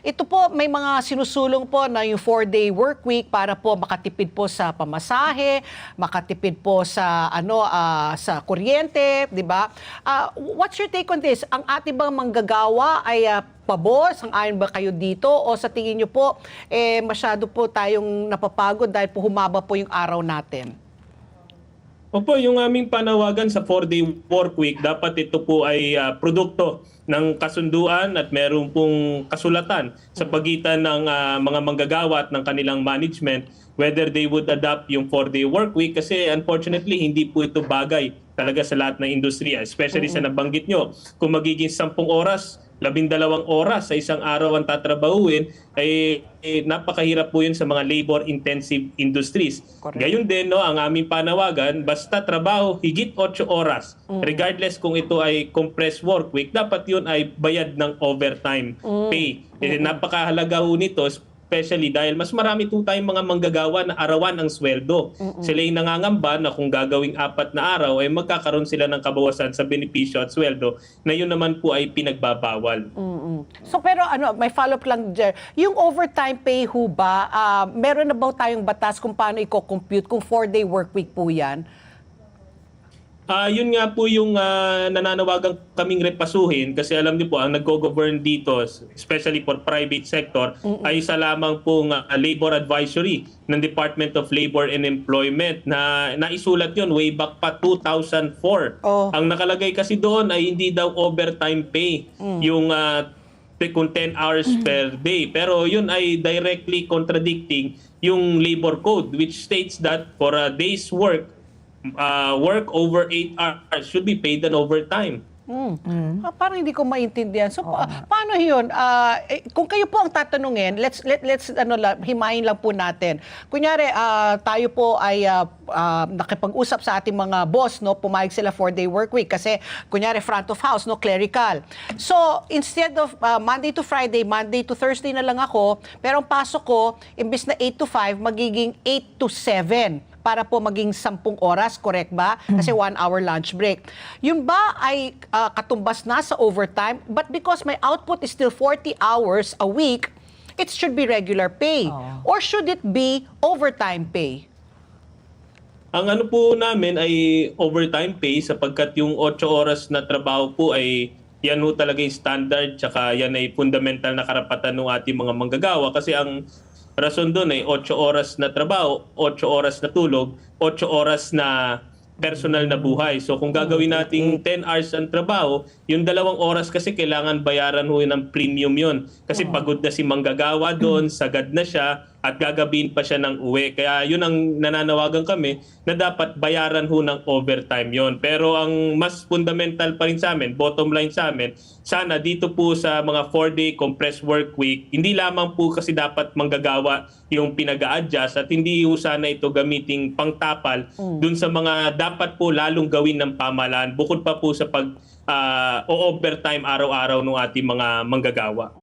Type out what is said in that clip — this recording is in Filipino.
ito po may mga sinusulong po na yung 4-day work week para po makatipid po sa pamasahe, makatipid po sa sa kuryente, 'di ba? What's your take on this? Ang ating bang manggagawa ay pabor? Sang-ayon ba kayo dito o sa tingin niyo po masyado po tayong napapagod dahil po humaba po yung araw natin? Opo, yung aming panawagan sa 4-day work week, dapat ito po ay produkto ng kasunduan at meron pong kasulatan sa pagitan ng mga manggagawa at ng kanilang management whether they would adopt yung 4-day work week kasi unfortunately hindi po ito bagay talaga sa lahat ng industriya, especially sa nabanggit nyo. Kung magiging 10 oras, 12 oras sa isang araw ang tatrabahuin, ay napakahirap po yun sa mga labor-intensive industries. Correct. Gayon din, no, ang aming panawagan, basta trabaho, higit 8 oras. Regardless kung ito ay compressed work week, dapat yun ay bayad ng overtime pay. Napakahalaga ho nito, especially dahil mas marami po tayong mga manggagawa na arawan ang sweldo. Sila yung nangangamba na kung gagawing 4 na araw ay magkakaroon sila ng kabawasan sa benepisyo at sweldo na yun naman po ay pinagbabawal. So pero may follow-up lang, Jer. Yung overtime pay ho ba, meron na ba tayong batas kung paano i-compute kung 4-day work week po yan? Yun nga po yung nananawagan kaming repasuhin kasi alam niyo po ang naggo-govern dito, especially for private sector, ay isa lamang pong labor advisory ng Department of Labor and Employment na naisulat yun way back pa 2004. Ang nakalagay kasi doon ay hindi daw overtime pay yung kung 10 hours per day. Pero yun ay directly contradicting yung labor code which states that for a day's work, work over 8 hours should be paid an overtime. Parang hindi ko maintindihan. So paano 'yun? Kung kayo po ang tatanungin, let's himayin lang po natin. Kunyari tayo po ay nakipag-usap sa ating mga boss, no, pumayag sila 4-day work week kasi kunyari front of house, no, clerical. So instead of Monday to Friday, Monday to Thursday na lang ako, pero ang pasok ko imbes na 8 to 5 magiging 8 to 7. Para po maging 10 oras, correct ba? Kasi 1 hour lunch break. Yun ba ay katumbas na sa overtime? But because my output is still 40 hours a week, it should be regular pay. Or should it be overtime pay? Ang ano po namin ay overtime pay sapagkat yung 8 oras na trabaho po ay yan po talaga yung standard tsaka yan ay fundamental na karapatan ng ating mga manggagawa kasi ang rason doon ay 8 oras na trabaho, 8 oras na tulog, 8 oras na personal na buhay. So kung gagawin nating 10 hours ang trabaho, yung 2 oras kasi kailangan bayaran ho ng premium yon. Kasi pagod na si manggagawa doon, sagad na siya, at gagabihin pa siya ng uwi. Kaya yun ang nananawagan kami na dapat bayaran ho ng overtime yon. Pero ang mas fundamental pa rin sa amin, bottom line sa amin, sana dito po sa mga 4-day compressed work week, hindi lamang po kasi dapat manggagawa yung pinag-a-adjust at hindi po sana ito gamiting pangtapal dun sa mga dapat po lalong gawin ng pamahalaan bukod pa po sa pag-overtime araw-araw ng ating mga manggagawa.